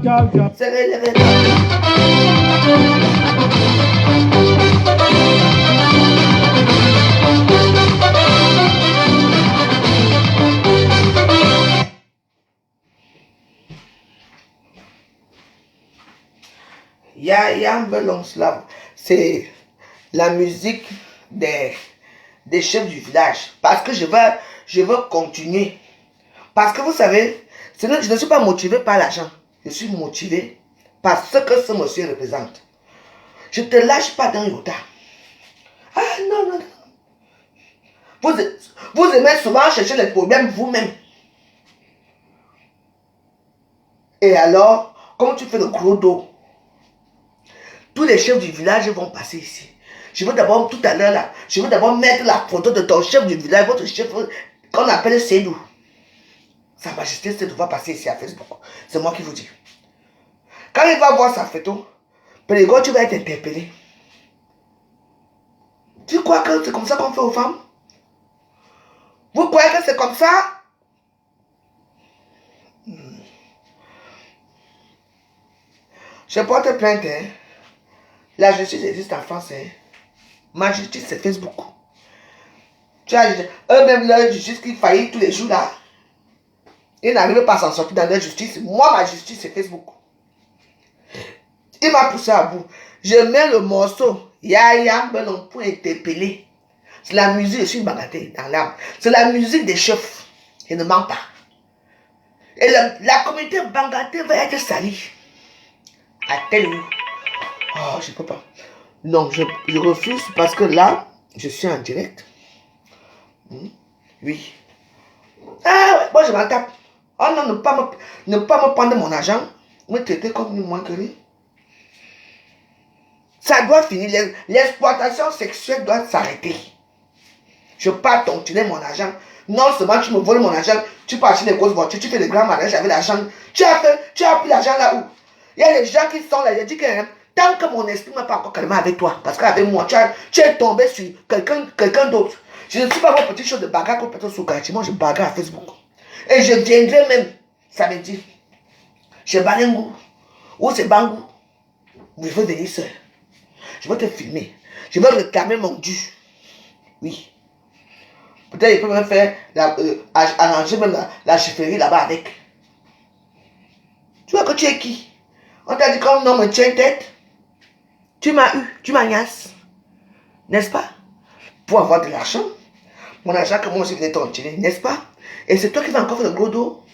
C'est relevé. Il y a un bel slave. C'est la musique des chefs du village. Parce que je veux continuer. Parce que vous savez, je ne suis pas motivé par l'argent. Je suis motivé par ce que ce monsieur représente. Je ne te lâche pas dans Yoda. Ah non, non, non. Vous aimez souvent chercher les problèmes vous-même. Et alors, quand tu fais le gros dos, tous les chefs du village vont passer ici. Je veux d'abord, tout à l'heure là, je veux d'abord mettre la photo de ton chef du village, votre chef qu'on appelle Sédou. Sa Majesté Sédou va passer ici à Facebook. C'est moi qui vous dis. Quand il va voir sa photo, Pélégo, tu vas être interpellé. Tu crois que c'est comme ça qu'on fait aux femmes? Vous croyez que c'est comme ça? Je porte plainte. Hein. La justice existe en France. Hein. Ma justice, c'est Facebook. Tu as eux-mêmes leur justice qui faillit tous les jours là. Ils n'arrivent pas à s'en sortir dans leur justice. Moi, ma justice, c'est Facebook. Il m'a poussé à bout. Je mets le morceau. Yaya Belon pour interpeller. C'est la musique, je suis bagatelle dans l'âme. C'est la musique des chefs. Je ne mens pas. Et la communauté Bangaté va être salie. À tel lieu. Oh, je ne peux pas. Non, je refuse parce que là, je suis en direct. Oui. Ah ouais, moi je m'en tape. Oh non, ne pas me prendre mon argent. Me traiter comme une moins que lui. Ça doit finir. L'exploitation sexuelle doit s'arrêter. Je ne peux pas tonner mon argent. Non seulement tu me voles mon argent, tu peux acheter des grosses voitures, tu fais des grands mariages avec l'argent. Tu as pris l'argent là où? Il y a des gens qui sont là, je dis que tant que mon esprit n'est pas encore calmé avec toi, parce qu'avec moi, tu es tombé sur quelqu'un d'autre. Je ne suis pas vos petites choses de bagarre qu'on peut sur quartier. Moi, je bagarre à Facebook. Et je viendrai même samedi chez Balengou ou c'est Bangou. Je veux venir seul. Je veux te filmer. Je veux réclamer mon dû. Oui. Peut-être il peut même faire arranger même la chefferie là-bas avec. Tu vois que tu es qui? On t'a dit qu'on non me tient tête. Tu m'as eu, tu m'agnaces. N'est-ce pas? Pour avoir de l'argent. Mon argent que moi aussi venais t'en tirer, n'est-ce pas? Et c'est toi qui vas encore faire le gros dos.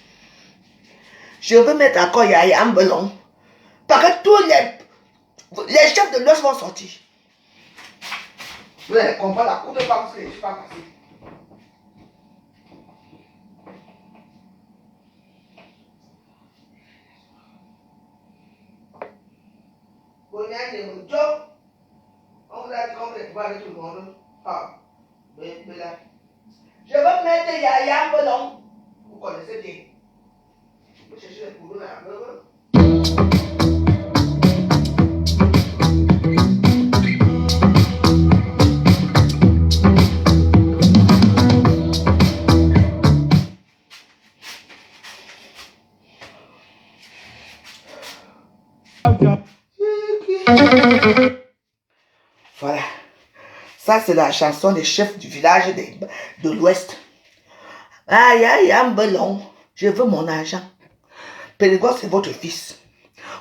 Je veux mettre encore Yaya Ambelon. Parce que tous les chefs de l'os vont sortir. Vous allez comprendre la cour de pas parce que je ne suis pas passé. On vous a dit qu'on voulait voir avec tout le monde. Ah, mais là. Je veux mettre Yaya Ambelon. Vous connaissez bien. Vous cherchez les poulons là. Voilà. Ça, c'est la chanson des chefs du village de l'Ouest. Aïe, aïe, Ambelon, je veux mon argent. Pélégo, c'est votre fils.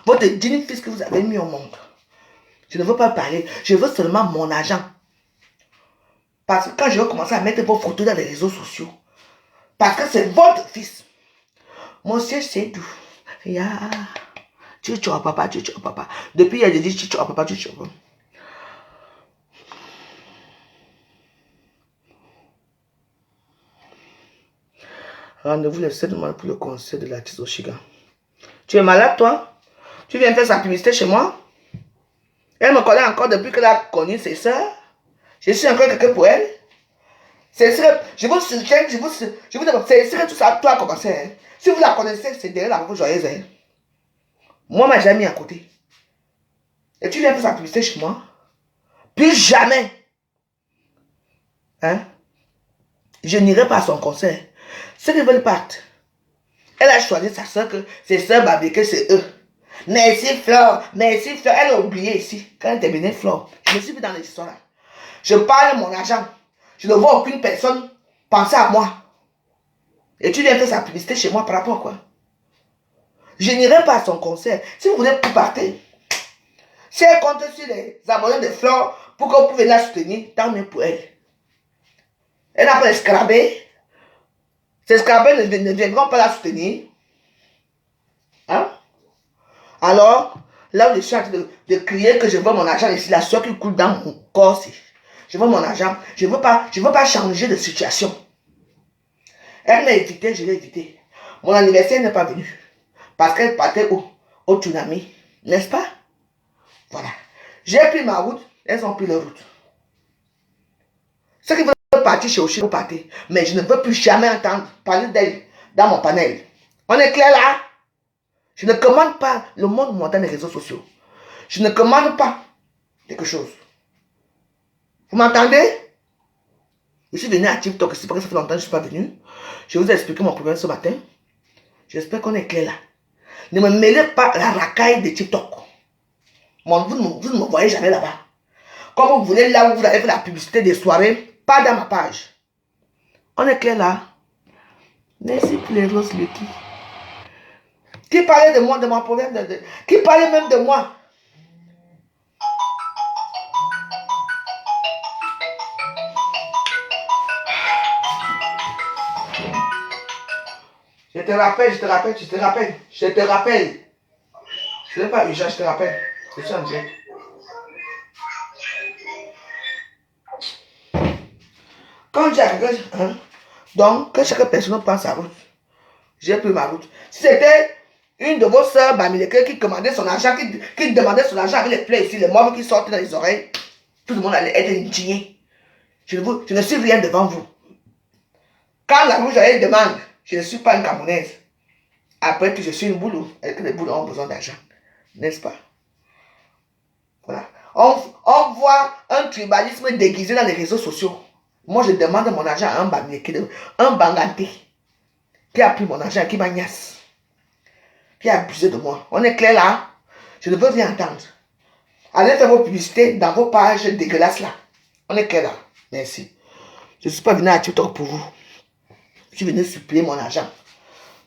Votre digne fils que vous avez mis au monde. Je ne veux pas parler. Je veux seulement mon argent. Parce que quand je vais commencer à mettre vos photos dans les réseaux sociaux, parce que c'est votre fils. Monsieur Sédou. Ya. Tu vois papa, tu vois papa. Depuis, il a dit tu vois papa, tu vois papa. Rendez-vous le 7 mois pour le concert de l'artiste Oshiga. Tu es malade, toi? Tu viens faire sa publicité chez moi? Elle me connaît encore depuis qu'elle a connu ses soeurs. Je suis encore quelqu'un pour elle. C'est sûr, je vous soutiens, je vous demande, c'est sûr que tout ça, toi a commencé. Hein. Si vous la connaissez, c'est derrière la robe joyeuse. Hein. Moi, ma jamais mis à côté. Et tu viens faire sa publicité chez moi? Plus jamais. Hein? Je n'irai pas à son concert. Ceux qui veulent partir. Elle a choisi sa soeur que ses soeurs Babéké, c'est eux. Merci Flore, merci Flore. Elle a oublié ici. Quand elle terminait Flore, je me suis vu dans les histoires là. Je parle de mon argent. Je ne vois aucune personne penser à moi. Et tu viens faire sa publicité chez moi par rapport à quoi? Je n'irai pas à son concert. Si vous voulez plus partir, si elle compte sur les abonnés de Flore pour que vous pouvez la soutenir, tant mieux pour elle. Elle n'a pas escrabé. Ces scrabés ne viendront pas la soutenir. Hein? Alors, là où je suis en train de crier que je veux mon argent ici, la soeur qui coule dans mon corps, je veux mon argent. Je ne veux pas changer de situation. Elle m'a évité, je l'ai évité. Mon anniversaire n'est pas venu. Parce qu'elle partait au tsunami. N'est-ce pas? Voilà. J'ai pris ma route, elles ont pris leur route. Ceux qui veulent partir chez Oshi, vous partez. Mais je ne veux plus jamais entendre parler d'elle dans mon panel. On est clair là? Je ne commande pas le monde montant des réseaux sociaux. Je ne commande pas quelque chose. Vous m'entendez? Je suis venu à TikTok, c'est parce que ça fait longtemps que je ne suis pas venu. Je vous ai expliqué mon problème ce matin. J'espère qu'on est clair là. Ne me mêlez pas la racaille de TikTok. Vous ne me voyez jamais là-bas. Comme vous voulez, là où vous avez fait la publicité des soirées, pas dans ma page. On est clair là. Merci pour les roses, Lucky. Qui parlait de moi, de mon problème, qui parlait même de moi. Je te rappelle. Ce n'est pas urgent, je te rappelle. Je suis en direct. Quand j'ai quelqu'un, hein, donc, que chaque personne prend sa route. J'ai pris ma route. Si c'était une de vos soeurs Bamileke qui commandait son argent, qui demandait son argent avec les plaies ici, les morts qui sortent dans les oreilles, tout le monde allait être indigné. Je ne suis rien devant vous. Quand la rouge elle demande, je ne suis pas une Camerounaise. Après que je suis une boulot, et que les boulots ont besoin d'argent. N'est-ce pas? Voilà. On voit un tribalisme déguisé dans les réseaux sociaux. Moi, je demande mon argent à un Bamileke, un Banganté, qui a pris mon argent et qui m'agnace, qui a abusé de moi. On est clair là? Je ne veux rien entendre. Allez faire vos publicités dans vos pages dégueulasses là. On est clair là? Merci. Je ne suis pas venu à TikTok pour vous. Je suis venu supplier mon argent.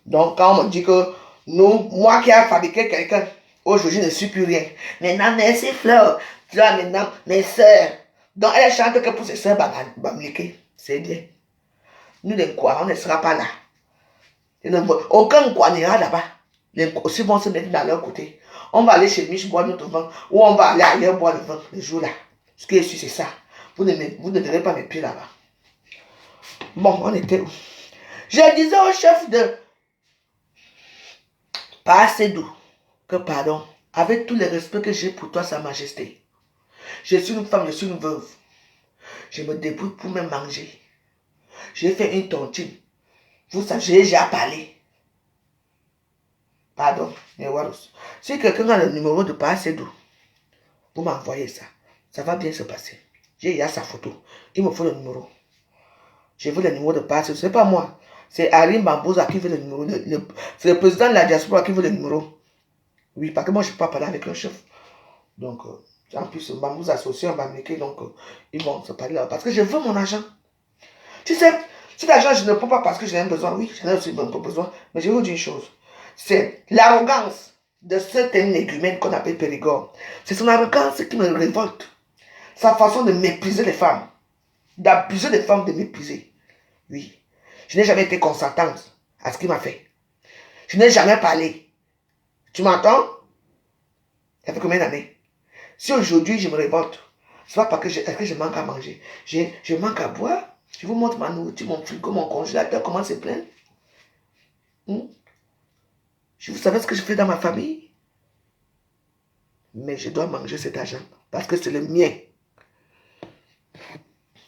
Donc, quand on me dit que moi qui ai fabriqué quelqu'un, aujourd'hui je ne suis plus rien. Maintenant, merci Fleur. Tu vois maintenant mes soeurs. Donc, elle chante que pour ses soeurs Bamileke. C'est bien. Nous, les quoi, on ne sera pas là. Aucun quoi n'ira là-bas. Les aussi vont se mettre dans leur côté. On va aller chez Mich boire notre vin. Ou on va aller ailleurs boire le vin le jour-là. Ce qui est sûr, c'est ça. Vous ne verrez pas mes pieds là-bas. Bon, on était où? Je disais au chef de pas assez doux que pardon, avec tout le respect que j'ai pour toi, Sa Majesté. Je suis une femme, je suis une veuve. Je me débrouille pour me manger. J'ai fait une tontine. Vous savez, j'ai déjà parlé. Pardon, mais voilà. Si quelqu'un a le numéro de pas assez doux, vous m'envoyez ça. Ça va bien se passer. J'ai déjà sa photo. Il me faut le numéro. Je veux le numéro de pas assez doux. Ce n'est pas moi. C'est Arim Bambouza qui veut le numéro. C'est le président de la diaspora qui veut le numéro. Oui, parce que moi, je ne peux pas parler avec le chef. Donc, en plus, Bambouza associé en Bamileke, donc, ils vont se parler là. Parce que je veux mon argent. Tu sais, cet argent, je ne peux pas parce que j'en ai besoin. Oui, j'en ai aussi besoin. Mais je vais vous dire une chose. C'est l'arrogance de certains légumènes qu'on appelle Périgord. C'est son arrogance qui me révolte. Sa façon de mépriser les femmes. D'abuser les femmes, de mépriser. Oui. Je n'ai jamais été consentante à ce qu'il m'a fait. Je n'ai jamais parlé. Tu m'entends? Ça fait combien d'années? Si aujourd'hui je me révolte, c'est pas parce que je manque à manger. Je manque à boire. Je vous montre ma nourriture, mon frigo, mon congélateur, comment c'est plein. Vous savez ce que je fais dans ma famille? Mais je dois manger cet argent parce que c'est le mien.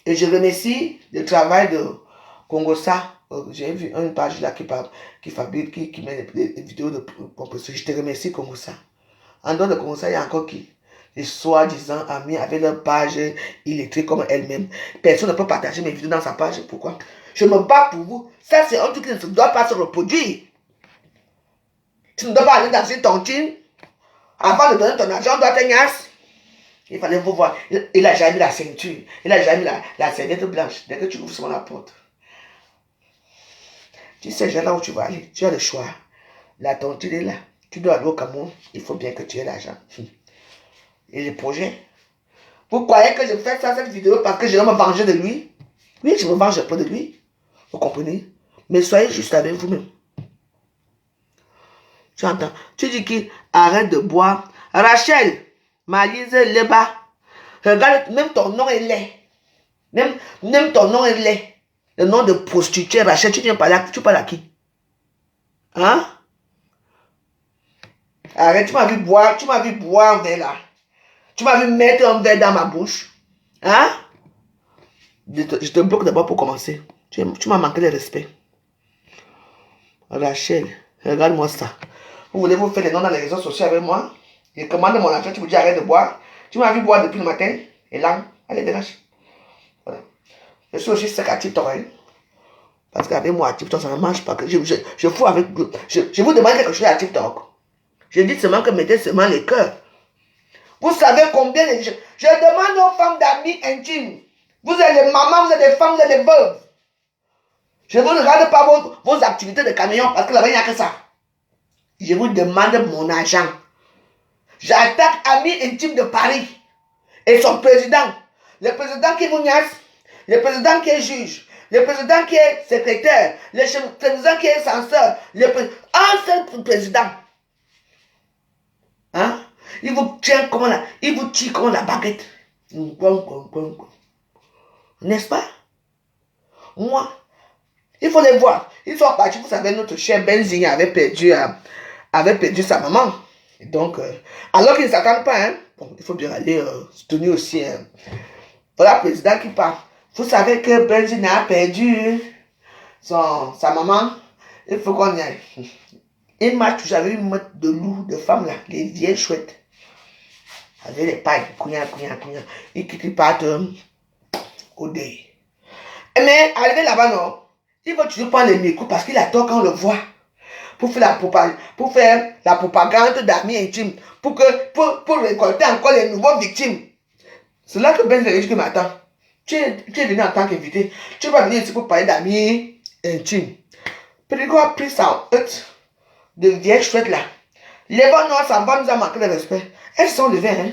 Et je remercie le travail de Congosa. J'ai vu une page là qui fabrique, qui met des vidéos de composition. Je te remercie, Congosa. En dehors de Congosa, il y a encore qui? Les soi-disant amis avec leur page illettrée comme elle-même. Personne ne peut partager mes vidéos dans sa page. Pourquoi? Je me bats pour vous. Ça, c'est un truc qui ne doit pas se reproduire. Tu ne dois pas aller dans une tontine Avant de donner ton argent, on doit te niasse. Il fallait vous voir. Il a jamais mis la ceinture. Il a jamais mis la serviette blanche. Dès que tu ouvres sur la porte. Tu sais déjà là où tu vas aller. Tu as le choix. La tontine est là. Tu dois aller au Cameroun. Il faut bien que tu aies l'argent. Et le projet. Vous croyez que je fais ça, cette vidéo, parce que je vais me venger de lui? Oui, je me venge un peu de lui. Vous comprenez? Mais soyez juste avec vous-même. Tu entends? Tu dis qu'il arrête de boire. Rachel, Malise, Leba. Regarde, même ton nom est laid. Même ton nom est laid. Le nom de prostituée, Rachel, tu viens par là, tu parles à qui? Hein? Arrête, tu m'as vu boire un verre là. Tu m'as vu mettre un verre dans ma bouche. Hein? Je te bloque d'abord pour commencer. Tu m'as manqué de respect. Rachel, regarde-moi ça. Vous voulez vous faire les noms dans les réseaux sociaux avec moi? Je commande mon argent, tu me dis arrête de boire. Tu m'as vu boire depuis le matin. Et là, allez, dégage. Voilà. Je suis aussi sec à TikTok. Hein? Parce qu'avec moi, à TikTok, ça ne marche pas. Je fous avec. Je vous demande quelque chose à TikTok. Je dis seulement que mettez seulement les cœurs. Vous savez combien de... Je demande aux femmes d'amis intimes. Vous êtes des mamans, vous êtes des femmes, vous êtes des veuves. Je ne vous regarde pas vos activités de camion parce que là-bas, il n'y a que ça. Je vous demande mon argent. J'attaque Ami Intime de Paris et son président. Le président qui est Mounias, le président qui est juge, le président qui est secrétaire, le président qui est censeur, un seul président. Hein? Il vous tient comme il vous tire comme la baguette. N'est-ce pas? Moi, il faut les voir. Ils sont partis, vous savez, notre cher Benzine avait perdu sa maman. Et donc, alors qu'ils ne s'attendent pas, hein, bon, il faut bien aller soutenir aussi. Hein. Voilà le président qui parle. Vous savez que Benzine a perdu sa maman. Il faut qu'on y aille. Il m'a toujours avec une meute de loups, de femmes là, les vieilles chouettes. Avec les pailles, couignant. Et qui partent au deuil. Mais arrivé là-bas, non, il faut toujours prendre les micros parce qu'il a tort quand on le voit. Pour faire la propagande d'amis intimes, pour récolter encore les nouveaux victimes. C'est là que Ben dit que m'attend. Tu es venu en tant qu'invité. Tu vas venir ici pour parler d'amis intimes. Pédigo a pris sa hotte de vieille chouette là. Les bonnes noirs, ça va nous a manqué de respect. Elles sont levées, hein.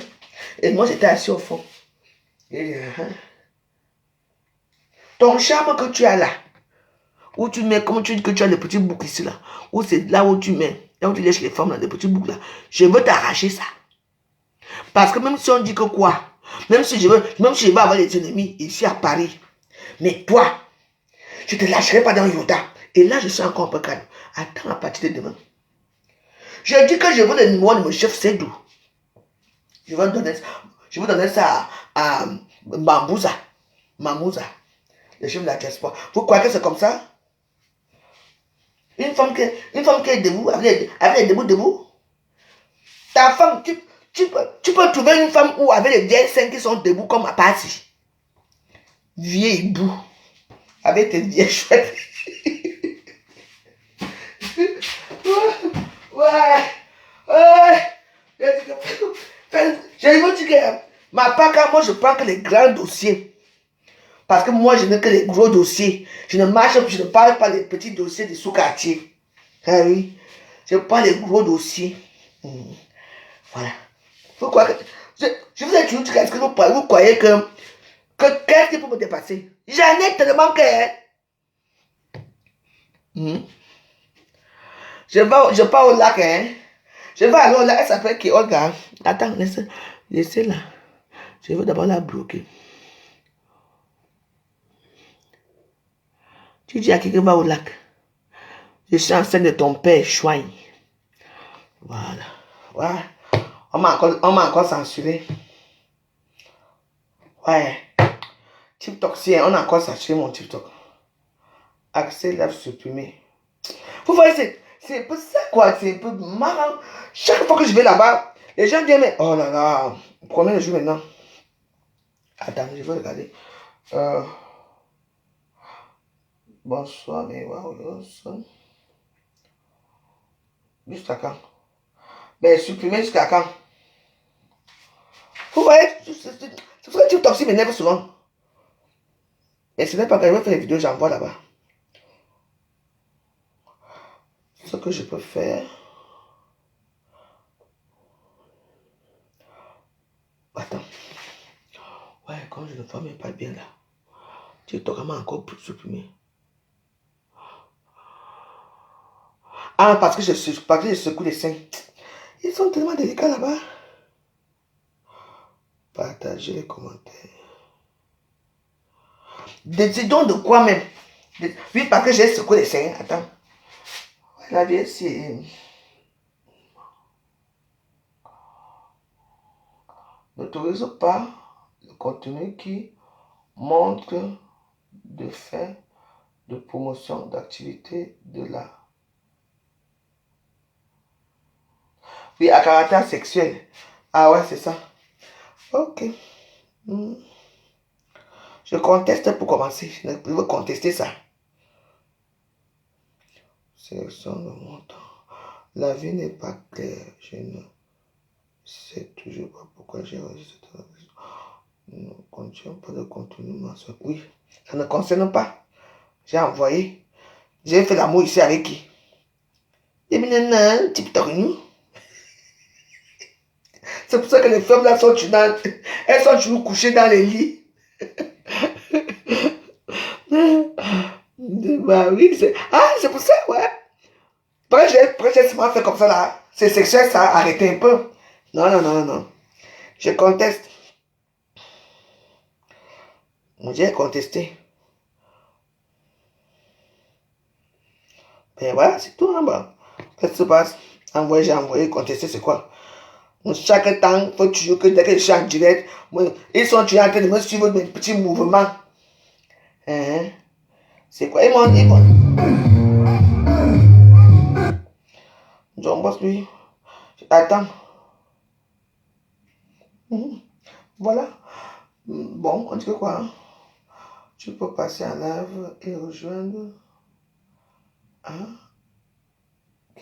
Et moi, j'étais assis au fond. Et, ton charme que tu as là, où tu mets, comme tu dis que tu as les petits boucs ici là, où c'est là où tu mets, là où tu lèches les femmes là, les petits boucs là, je veux t'arracher ça. Parce que même si on dit que quoi, même si je veux avoir des ennemis ici à Paris, mais toi, je te lâcherai pas dans Yoda. Et là, je suis encore un peu calme. Attends à partir de demain. Je dis que je veux le numéro de mon chef Sédou. Je vais donner ça à Mamouza, le chef de la diaspora. Vous croyez que c'est comme ça? Une femme qui est debout, avec les debout. Ta femme, tu peux trouver une femme où avec les vieilles seins qui sont debout comme à partie. Vieille boue. Avec tes vieilles chouettes. Ouais. Je vous dis que ma paca, moi je prends que les grands dossiers. Parce que moi je n'ai que les gros dossiers. Je ne parle pas des petits dossiers des sous-quartiers. Ah oui. Je prends les gros dossiers. Voilà. Pourquoi je vous ai toujours dit qu'est-ce que vous croyez que qu'est-ce qui peut me dépasser? J'en ai tellement que. Je pars au lac, hein. Je vais aller au lac, elle s'appelle qui, Olga. Attends, laissez là. Je veux d'abord la bloquer. Tu dis à qui que va au lac. Je suis enceinte de ton père, Chouaï. Voilà. Ouais. On m'a encore censuré. Ouais. TikTok, si on a encore censuré mon TikTok. Accès live supprimé. Vous voyez, c'est un peu ça quoi, c'est un peu marrant. Chaque fois que je vais là-bas, les gens disent, mais oh là là, combien de jours maintenant? Attends, je vais regarder. Bonsoir, mais waouh, juste à quand? Mais supprimer jusqu'à quand? Vous voyez, c'est pour ça que TikTok aussi m'énerve souvent. Mais ce n'est pas grave, je vais faire les vidéos, j'envoie là-bas. Ce que je peux faire. Attends. Ouais, quand je ne vois même pas bien là. TikTok m'a encore supprimé. Ah, parce que je secoue les seins. Ils sont tellement délicats là-bas. Partagez les commentaires. Décidons de quoi même? Oui, parce que j'ai secoué les seins. Attends. La vie, c'est... N'autorise pas le contenu qui montre de faits de promotion d'activités de l'art. Oui, à caractère sexuel. Ah ouais, c'est ça. Ok. Je conteste pour commencer. Je veux contester ça. Sélection de mon temps. La vie n'est pas claire. Je ne sais toujours pas pourquoi j'ai enregistré cette vidéo. Ne contient pas de contenu mensuel. Oui, ça ne concerne pas. J'ai envoyé. J'ai fait l'amour ici avec qui? TikTok. C'est pour ça que les femmes là sont elles sont toujours couchées dans les lits. Bah oui, c'est pour ça, ouais. Après, j'ai souvent fait comme ça là. C'est sexuel, ça a arrêté un peu. Non, non, non, non. Je conteste. J'ai contesté. Mais voilà, c'est tout, hein, bah. Qu'est-ce qui se passe? J'ai envoyé, contester, c'est quoi? Chaque temps, il faut toujours que dès que je suis en direct, ils sont toujours en train de me suivre mes petits mouvements. Hein? C'est quoi? Ils m'ont dit, bon. John Boss, lui. Attends. Voilà. Bon, on dit que quoi? Hein? Tu peux passer en live et rejoindre. Hein?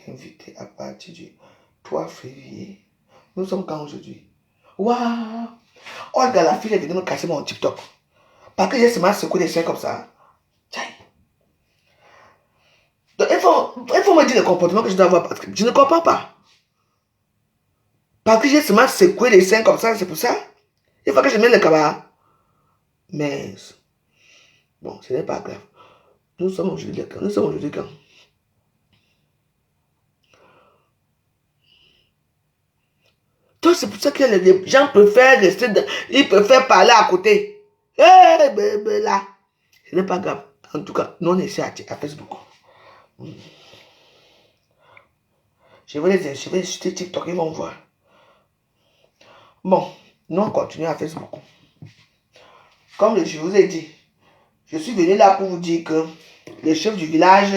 Invité à partir du 3 février. Nous sommes quand aujourd'hui? Waouh! Oh, regarde, la fille est venue me casser mon TikTok. Parce que j'ai seulement secoué les seins comme ça. Donc, il faut me dire le comportement que je dois avoir. Parce que je ne comprends pas. Parce que j'ai seulement secoué les seins comme ça, c'est pour ça. Il faut que je mette le cabas. Mais, bon, ce n'est pas grave. Nous sommes aujourd'hui quand? Nous sommes aujourd'hui quand? Donc, c'est pour ça que les gens préfèrent rester, ils préfèrent parler à côté. Eh, bébé, là. Ce n'est pas grave. En tout cas, nous, on est ici à Facebook. Je vais jeter TikTok, ils vont voir. Bon, nous, on continue à Facebook. Comme je vous ai dit, je suis venu là pour vous dire que le chef du village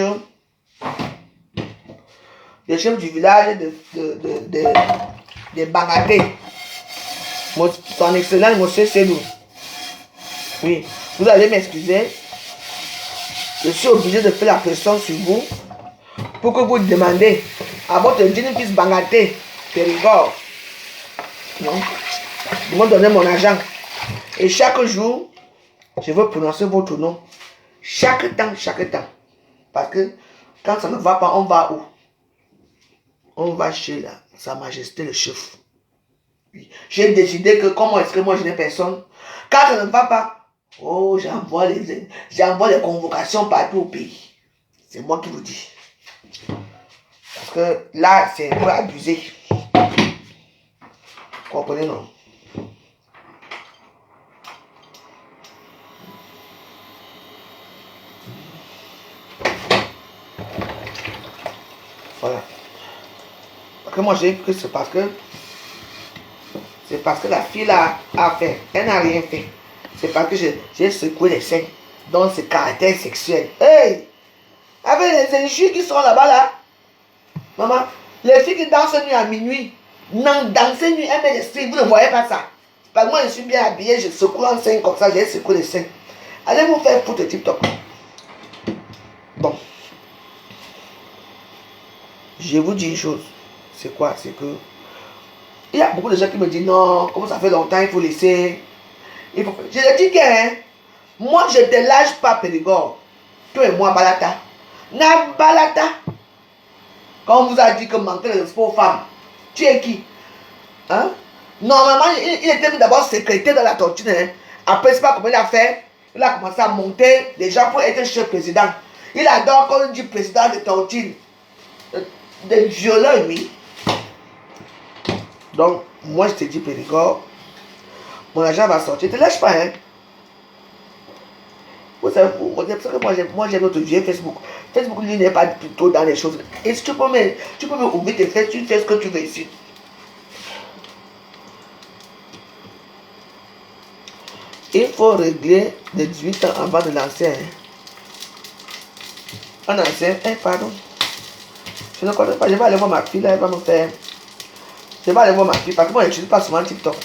de Bangaté, son excellent monsieur Selou. Oui, vous allez m'excuser. Je suis obligé de faire la pression sur vous pour que vous demandez à votre jeune fils Bangaté, Périgord, de me donner mon argent. Et chaque jour, je veux prononcer votre nom. Chaque temps. Parce que quand ça ne va pas, on va où? On va chez Sa Majesté le chef. Oui. J'ai décidé que comment est-ce que moi je n'ai personne. Quand ça ne va pas, oh, j'envoie les convocations partout au pays. C'est moi qui vous dis. Parce que là, c'est un peu abusé. Vous comprenez, non? Voilà. Parce que moi, j'ai vu que c'est parce que la fille là a fait. Elle n'a rien fait. C'est parce que j'ai secoué les seins. Donc, c'est caractère sexuel. Hey! Avec les injures qui sont là-bas, là. Maman, les filles qui dansent nuit à minuit, non, danser nuit, elles mettent les strings, vous ne voyez pas ça. Parce que moi, je suis bien habillée, je secoue en sein comme ça, j'ai secoué les seins. Allez vous faire foutre TikTok. Bon. Je vous dis une chose. c'est quoi? C'est que il y a beaucoup de gens qui me disent non, comme ça fait longtemps, il faut laisser. Je leur dis que hein, moi je ne te lâche pas Périgord. Toi et moi, Balata. Na Balata. Quand on vous a dit que manquer de respect aux femmes, tu es qui? Hein? Normalement, il était d'abord secrétaire dans la tortue. Hein? Après, c'est pas comment il a fait. Il a commencé à monter les gens pour être chef président. Il adore quand on dit président de tortue. Des violents, oui. Donc, moi, je te dis, Périgord, mon argent va sortir. Ne te lâche pas, hein. Vous savez, moi j'aime notre vieux Facebook. Facebook, lui, n'est pas plutôt dans les choses. Et si tu peux me ouvrir tes fesses, tu fais ce que tu veux ici. Il faut régler les 18 ans avant de lancer. Hein. Un ancien, pardon. Je ne connais pas, je vais aller voir ma fille, là, elle va me faire. Je vais aller voir ma fille, parce que moi, je n'utilise pas souvent TikTok.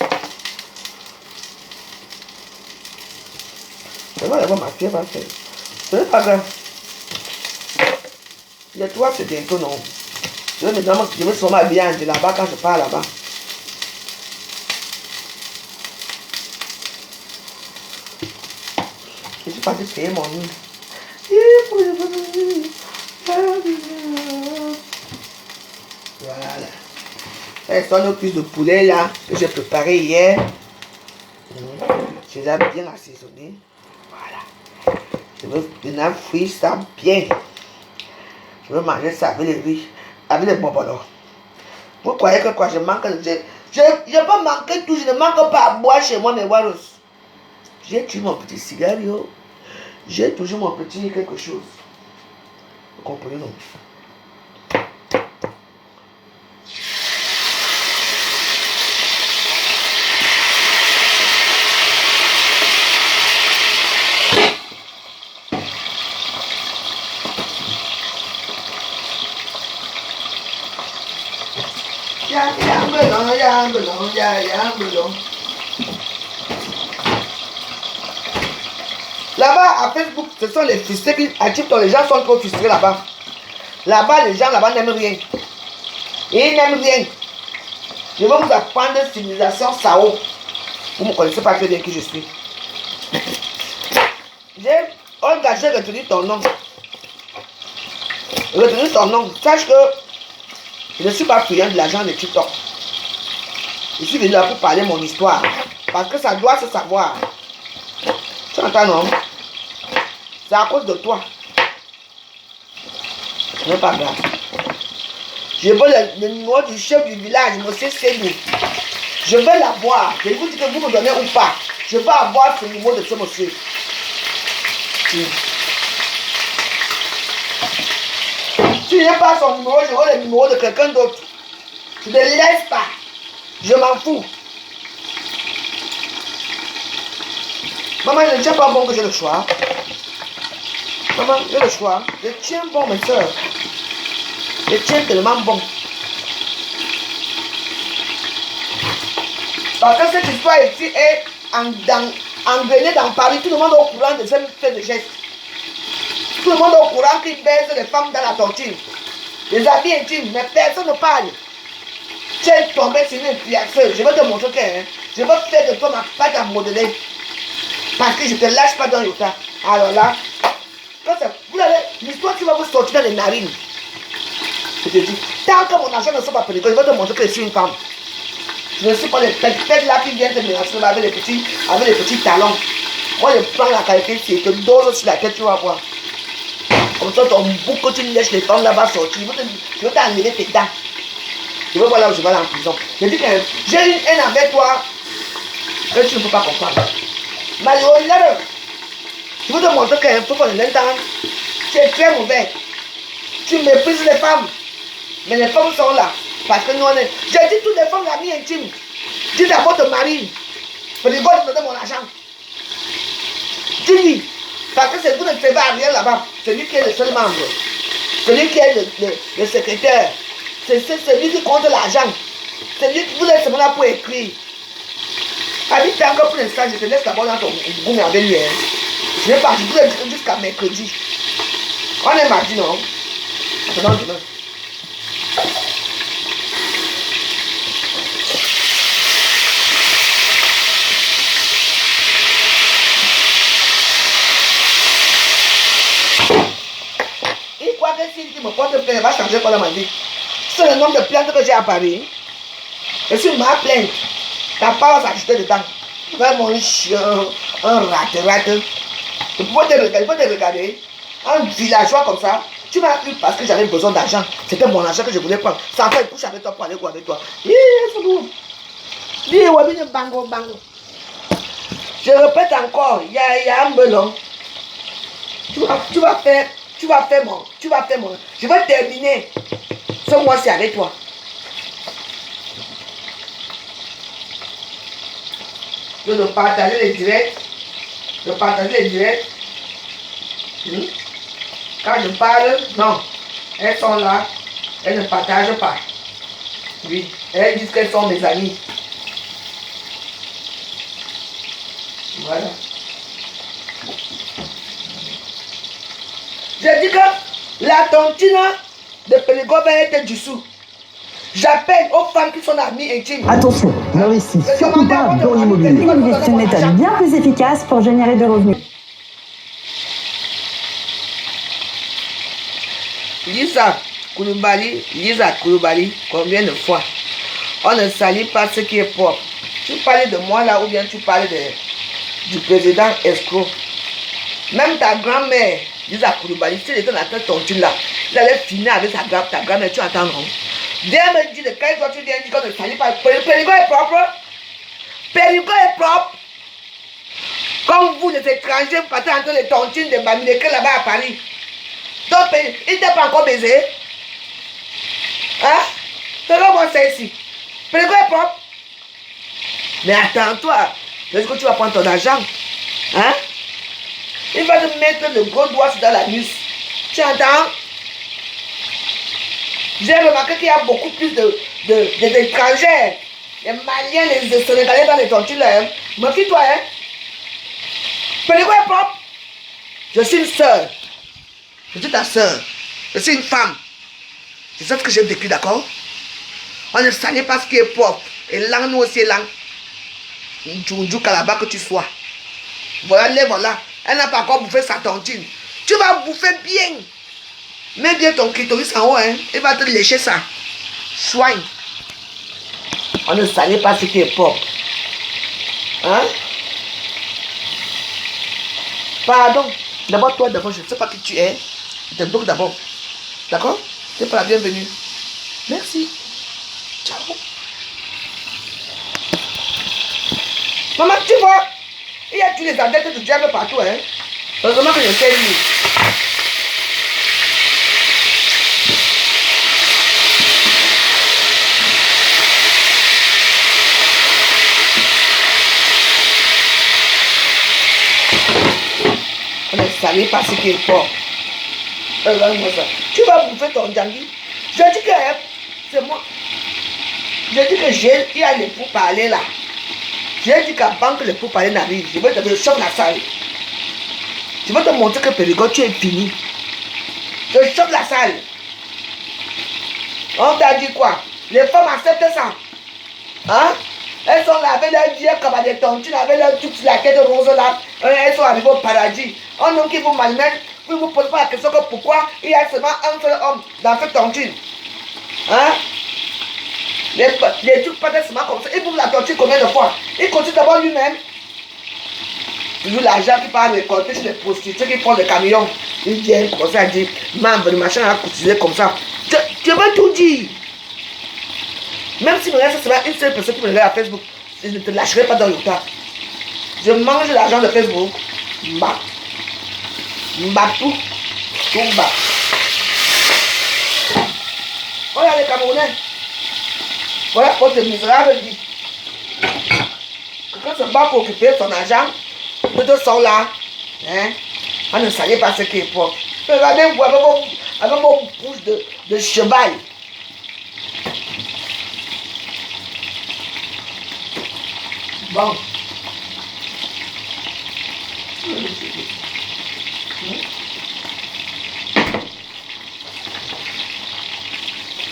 Je vais aller voir ma fille, elle va faire. Ce n'est pas grave. Il y a toi, c'est bientôt, non. Je vais sûrement habiller Angela là-bas quand je pars là-bas. Je suis parti payer mon lit. Voilà. Ce sont nos cuisses de poulet là que j'ai préparé hier. Je les ai bien assaisonnées. Voilà. Je veux maintenant frire ça bien. Je veux manger ça avec les riz, avec les bonbons. Vous croyez que quoi, je manque de... Je ne peux manquer tout, je ne manque pas à boire chez moi, mes Waros. J'ai toujours mon petit cigare, yo. J'ai toujours mon petit quelque chose. Vous comprenez, non? Là-bas, à Facebook, ce sont les frustrés qui activent. Les gens sont trop frustrés là-bas. Là-bas, les gens là-bas n'aiment rien. Et ils n'aiment rien. Je vais vous apprendre civilisation Sao. Vous ne me connaissez pas très bien qui je suis. Olga, j'ai retenu ton nom. Retenu ton nom. Sache que je ne suis pas friand de l'argent de TikTok. Je suis venu là pour parler mon histoire. Parce que ça doit se savoir. Tu entends, non? C'est à cause de toi. Ce n'est pas grave. Je veux le numéro du chef du village, monsieur Sénou. Je veux l'avoir. Je vous dis que vous me donnez ou pas. Je veux avoir ce numéro de ce monsieur. Si je n'ai pas son numéro, je veux le numéro de quelqu'un d'autre. Je ne laisse pas. Je m'en fous. Maman, je ne tiens pas bon que j'ai le choix. Maman, j'ai le choix. Je tiens bon, mes soeurs. Je tiens tellement bon. Parce que cette histoire ici est engrainée dans Paris. Tout le monde est au courant de ce fait de geste. Tout le monde est au courant qu'ils baisent les femmes dans la torture. Les habits intimes, mais personne ne parle. Tu es tombé sur une influenceuse. Je vais te montrer que je vais faire de toi ma pâte à modeler. Parce que je ne te lâche pas dans l'État. Alors là, l'histoire qui va vous sortir dans les narines. Je te dis, tant que mon argent ne soit pas pénible, je vais te montrer que je suis une femme. Je ne suis pas les têtes là qui viennent te menacer avec les petits talons. Moi, je prends la qualité, c'est que dose sur la tête, tu vas voir. Comme ça, ton bouc que tu lèches les femmes là va sortir. Je vais t'enlever tes dents. Je vais voir là où je vais aller en prison. Je dis que j'ai une haine avec toi que tu ne peux pas comprendre. Malheureusement, je veux te montrer qu'il faut qu'on l'entende. Tu es très mauvais. Tu méprises les femmes. Mais les femmes sont là. Parce que nous on est. J'ai dit toutes les femmes amies intimes. Dis d'abord ton mari. Pour les gars, donner mon argent. Dis-lui. Parce que c'est vous ne faites pas rien là-bas. C'est lui qui est le seul membre. C'est lui qui est le secrétaire. C'est celui qui compte l'argent. C'est lui qui vous laisse là pour écrire. Habite encore pour l'instant, je te laisse d'abord dans ton goût avec lui. Je vais partir jusqu'à mercredi. On est mardi, non? Attends, demain. qui me porte plainte, elle va changer quoi dans ma vie. C'est le nombre de plaintes que j'ai à Paris. Je suis ma plainte. Ta part va s'ajouter dedans. Vraiment un chien, un rate. Il faut te regarder. Un villageois comme ça. Tu m'as eu parce que j'avais besoin d'argent. C'était mon argent que je voulais prendre. Ça fait couche avec toi pour aller quoi avec toi. Bango. Je répète encore, il y a un melon. Tu vas faire mon. Je vais terminer ce mois-ci avec toi. Je dois partager les directs. Quand je parle, non. Elles sont là. Elles ne partagent pas. Oui. Elles disent qu'elles sont mes amies. Voilà. J'ai dit que la tontine de Périgord va être dessous. J'appelle aux femmes qui sont amies intimes. Attention, non ici, surtout pas dans l'immobilier. C'est une méthode bien plus efficace pour générer des revenus. Lisa Koulibaly, combien de fois on ne salit pas ce qui est propre. Tu parlais de moi là ou bien tu parlais du président escroc. Même ta grand-mère, Lisa Koulibaly, si elle était dans ta tontine là, il allait finir avec ta grand-mère, tu entends non? Viens me dire de quelle fois tu viens dire qu'on ne salit pas. Périgord est propre. Périgord est propre. Comme vous, les étrangers, vous partez entre les tontines de Bamileke là-bas à Paris. Donc, il t'a pas encore baisé. Hein? Regarde-moi ça ici. Périgord est propre. Mais attends-toi. Est-ce que tu vas prendre ton argent? Hein? Il va te mettre le gros doigt dans la nuque. Tu entends? J'ai remarqué qu'il y a beaucoup plus d'étrangers. Les Maliens, les Sénégalais dans les tontines là. Hein? Méfie-toi, hein? Périgord est propre. Je suis une soeur. Je suis ta soeur. Je suis une femme. C'est ça ce que j'ai vécu, d'accord? On ne salit pas ce qui est propre. Et là, nous aussi, là. Djoudjou Kalaba que tu sois. Voilà, lève-la. Elle n'a pas encore bouffé sa tontine. Tu vas bouffer bien. Mets bien ton clitoris en haut, hein. Il va te lécher ça. Soigne. On ne salit pas ce qui est propre. Hein? Pardon. D'abord, toi, d'abord, je ne sais pas qui tu es. Je te bloque d'abord. D'accord? Tu n'es pas la bienvenue. Merci. Ciao. Maman, tu vois, il y a tous les adeptes du diable partout, hein. Heureusement que je sais lire. On ne savait pas ce qui est fort. Regarde-moi ça. Tu vas bouffer ton djangui. Je dis que c'est moi. Je dis que il y a les pourparlers là. J'ai dit qu'avant que les pourparlers n'arrivent, je vais te chauffer la salle. Je vais te montrer que Périgord, tu es fini. Je chauffe la salle. On t'a dit quoi? Les femmes acceptent ça. Hein? Elles sont là avec leur dieu comme des tontines, avec leur toute la tête rose là. Elles sont arrivées au paradis. Un homme qui vous malmène, vous ne vous posez pas la question que pourquoi il y a seulement un seul homme dans cette tontine. Hein? Les trucs pas seulement comme ça. Il vous la tontine combien de fois? Il continue d'abord lui-même. Toujours l'argent qui part récolter chez les prostituées qui font le camion. Il vient comme ça, il dit, membre, le machin a cotisé comme ça. Je veux tout dire. Même si me reste seulement une seule personne qui me regarde à Facebook, je ne te lâcherai pas dans le tas. Je mange l'argent de Facebook. Mba tout. Tout bas. Voilà les Camerounais. Voilà pour ce misérable dit. Quand se bat pour occuper son argent, nous deux sont là. Hein? On ne savait pas ce qui est propre. Regardez-vous avec vos bouches de cheval. Bon.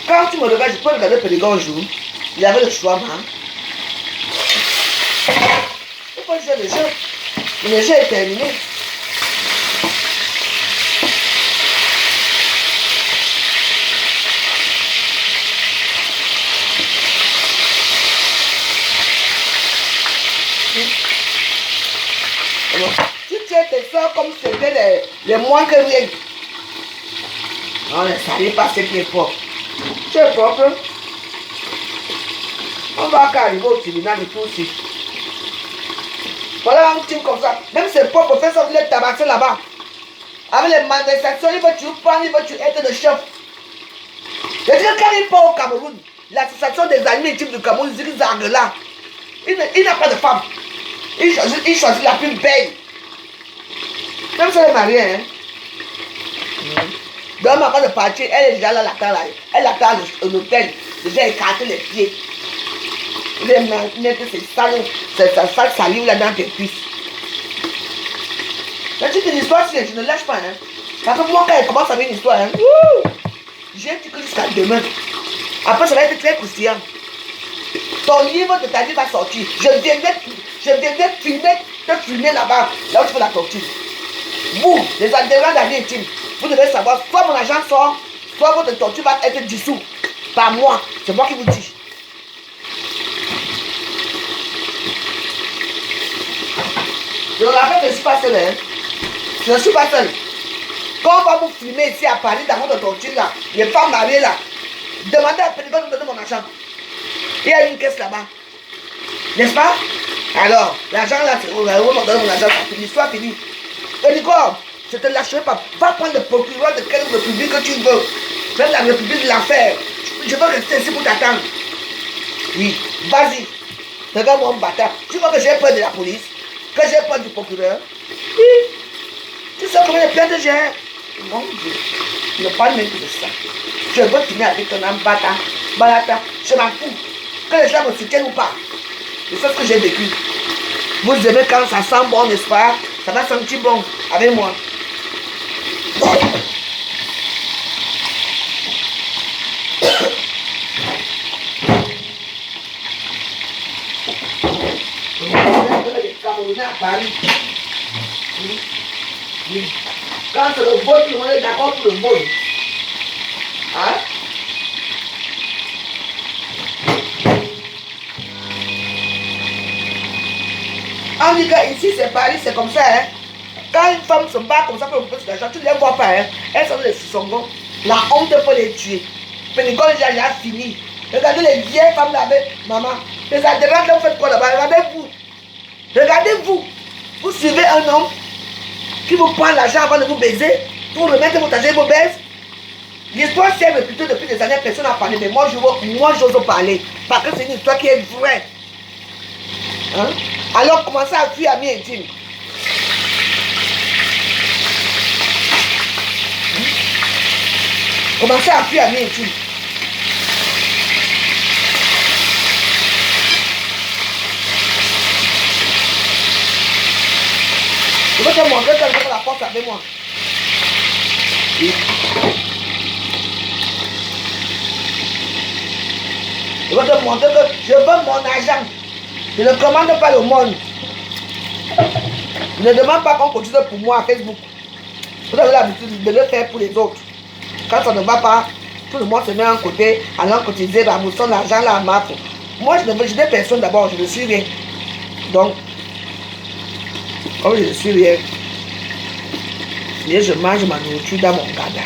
Quand tu me regardes, je peux regarder Périgord un jour. Il y avait le choix, hein. Il faut jouer le jeu. Le jeu est terminé. propre comme c'était les moins que rien. On ne savait pas ce qui est propre. C'est propre. On va arriver au tribunal et tout aussi. Voilà un team comme ça. Même ses propres frères sont venus tabasser là-bas. Avec les manifestations, il veut tu prendre, il veut tu être le chef. Je dis que quand il part au Cameroun, l'association des animaux intimes du Cameroun, il dit là. Il n'a pas de femme. Il choisit la plus belle. Même si elle est mariée, hein. Donc, avant de partir, elle est déjà là, elle attend à l'hôtel, déjà écarté les pieds. Il est maintenant que c'est sale salive là dans tes cuisses. Mais tu dis une histoire, je ne lâche pas, hein. Parce que moi, quand elle commence avec une histoire, hein, j'ai dit que jusqu'à demain. Après, ça va être très croustillant. Ton livre de ta vie va sortir. Je viendrai te filmer là-bas, là où tu fais la torture. Vous, les adhérents d'amis intimes, vous devez savoir, soit mon agent sort, soit votre torture va être dissous par moi. C'est moi qui vous dis. Je me rappelle que je ne suis pas seul. Hein. Je ne suis pas seul. Quand on va vous filmer ici à Paris dans votre torture là, les femmes mariées là, demandez à Pénégon de me donner mon argent. Il y a une caisse là-bas. N'est-ce pas? Alors, l'argent là, on va me donner mon argent, l'histoire finie. Pénégon, je te lâcherai pas. Va prendre le procureur de quelle république que tu veux. Même la république de l'enfer. Je veux rester ici pour t'attendre. Oui, vas-y. Regarde-moi mon bâtard. Tu vois que j'ai peur de la police? Que j'ai peur du procureur? Oui. Tu sais combien de plaintes j'ai? Mon Dieu. Ne parle même plus de ça. Je veux finir avec ton âme balata. Je m'en fous. Que les gens me soutiennent ou pas. C'est ce que j'ai vécu. Vous aimez quand ça sent bon, n'est-ce pas? Ça va sentir bon avec moi. Les Camerounais à Paris. Oui. Quand c'est le vol, tout le monde est d'accord pour le vol. Hein? On dit qu'ici c'est Paris, c'est comme ça. Hein? Quand une femme se bat comme ça pour un peu d'argent, tu ne les vois pas. Hein? Elles sont des sissongos. La honte peut les tuer. Pénégon déjà fini. Regardez les vieilles femmes là-bas. Maman, les adhérents là, vous faites quoi là-bas? Regardez-vous. Regardez-vous. Vous suivez un homme qui vous prend l'argent avant de vous baiser, pour remettre votre argent et vous baise. L'histoire s'est répétée depuis des années, personne n'a parlé, mais moi j'ose parler, parce que c'est une histoire qui est vraie. Hein? Alors commencez à fuir amis intimes. Commencez à fuir amis intimes. Je vais te montrer que je la porte avec moi. Oui. Je vais te montrer que je veux mon argent. Je ne commande pas le monde. Je ne demande pas qu'on continue pour moi à Facebook. Vous avez l'habitude de le faire pour les autres. Quand ça ne va pas, tout le monde se met à un côté, allant cotiser, remboursant l'argent là à ma. Moi, je n'ai personne d'abord, je ne suis rien. Donc, comme je ne suis rien, et je mange ma nourriture dans mon gada.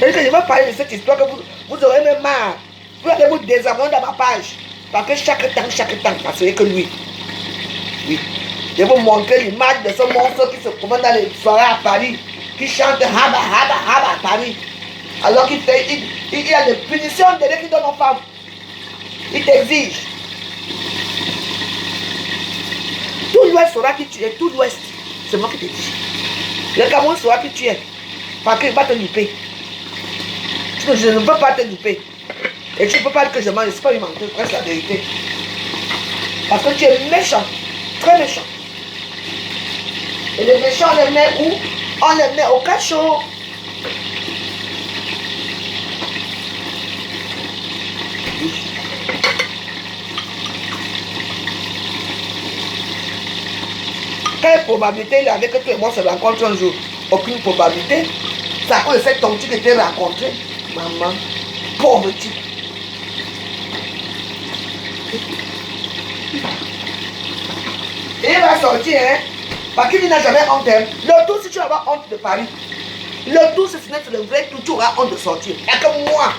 Et que je vais parler de cette histoire que vous aurez même marre. Vous allez vous désabonner dans ma page. Parce que chaque temps, parce que lui. Oui. Je vais vous montrer l'image de ce monstre qui se promène dans les soirées à Paris, qui chante haba à Paris. Alors qu'il il a des punitions de Dieu qui donne aux femmes. Il t'exige. Tout l'Ouest saura qui tu es, tout l'Ouest. C'est moi qui te dis. Le Cameroun saura qui tu es. Parce qu'il va te louper. Je ne veux pas te louper. Et tu ne peux pas dire que je mens, je ne suis pas une menteuse, c'est la vérité. Parce que tu es méchant, très méchant. Et les méchants, on les met où? On les met au cachot. Quelle probabilité il avait que toi et moi se rencontrent un jour? Aucune probabilité. C'est à cause de cette tontu que tu as rencontré. Maman, pauvre type. Et il va sortir, hein. Parce qu'il n'a jamais honte. Hein. Le tout, si tu vas avoir honte de Paris, le tout, c'est le vrai tout, tu auras honte de sortir. Il n'y a que moi,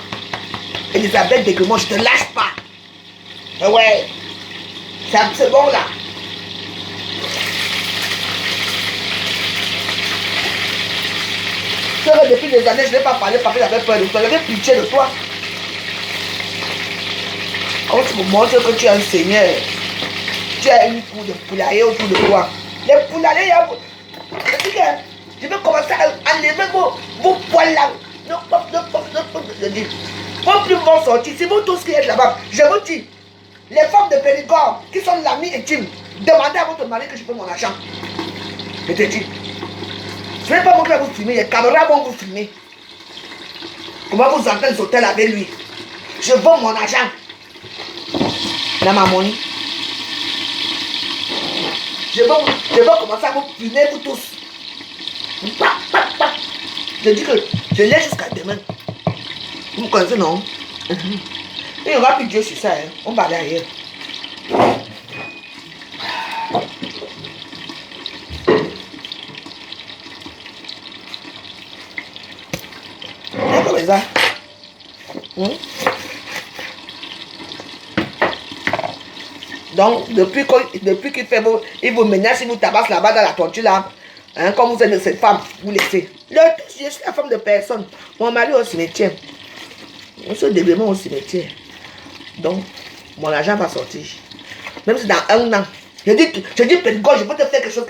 Elisabeth Degumont, je te lâche pas. Ouais, c'est bon là. C'est vrai, depuis des années, je n'ai pas parlé parce que j'avais peur de toi. J'avais pitié de toi. Quand tu me montres que tu es un seigneur, tu as une cour de poulailler autour de toi. Les poulaillers, il y a... Je vais commencer à enlever vos poils là. Non, je dis. Vos plumes vont sortir. C'est vous tous qui êtes là-bas. Je vous dis, les femmes de Périgord qui sont l'ami intime, demandez à votre mari que je peux mon argent. Je te dis. Je ne vais pas montrer à vous filmer. Les caméras vont vous filmer. Comment vous entrez dans l'hôtel avec lui. Je veux mon argent. Dans ma monnaie. Je veux commencer à vous filmer vous tous. Je dis que je l'ai jusqu'à demain. Vous me connaissez, non? Il y aura plus Dieu sur ça. Hein. On va aller ailleurs. C'est comme ça. Donc, depuis qu'il fait il vous menace, il vous tabasse là-bas dans la tortue là. Hein, comme vous êtes de cette femme, vous laissez. Je suis la femme de personne. Mon mari au cimetière. On se développe au cimetière. Donc, mon argent va sortir. Même si dans un an. Je dis Périgord, je peux te faire quelque chose.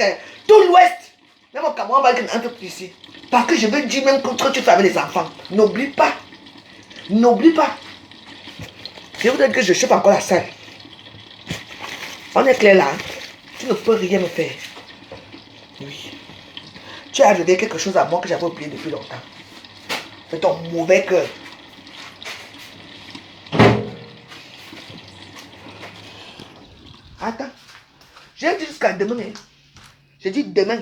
Tout l'Ouest. Même au Cameroun, on va être un peu plus ici. Parce que je veux dire même que tu fais avec les enfants. N'oublie pas. N'oublie pas. Je vous dire que je chauffe encore la salle. On est clair là. Hein? Tu ne peux rien me faire. Oui. Tu as révélé quelque chose à moi que j'avais oublié depuis longtemps. C'est ton mauvais cœur. Attends. J'ai dit jusqu'à demain. Hein. J'ai dit demain.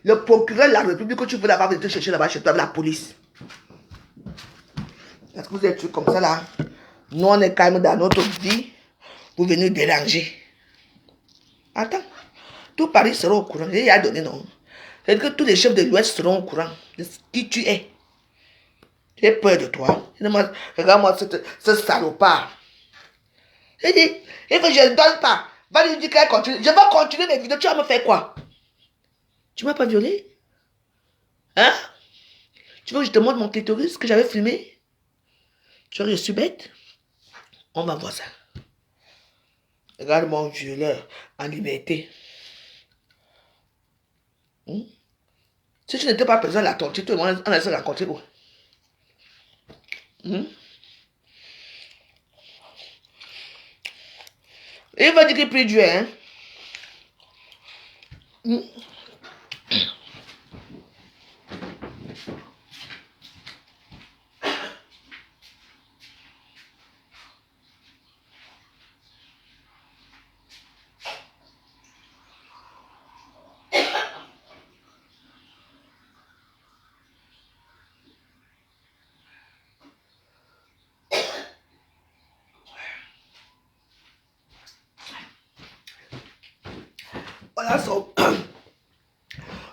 Le procureur de la République que tu veux là-bas, te chercher là-bas chez toi avec la police. Parce que vous êtes comme ça là. Nous on est calme dans notre vie. Vous venez déranger. Attends. Tout Paris sera au courant. Il y a donné non. C'est que tous les chefs de l'Ouest seront au courant de qui tu es. J'ai peur de toi. Regarde-moi ce salopard. J'ai dit, il faut que je ne donne pas. Va lui dire qu'elle continue. Je vais continuer mes vidéos. Tu vas me faire quoi? Tu m'as pas violé? Hein? Tu veux que je te montre mon clitoris que j'avais filmé? Tu vois que je suis bête? On va voir ça. Regarde mon violeur en liberté. Si tu n'étais pas présent à la tortue, tout le monde on a se rencontré quoi? Il va dire qu'il prie Dieu, hein?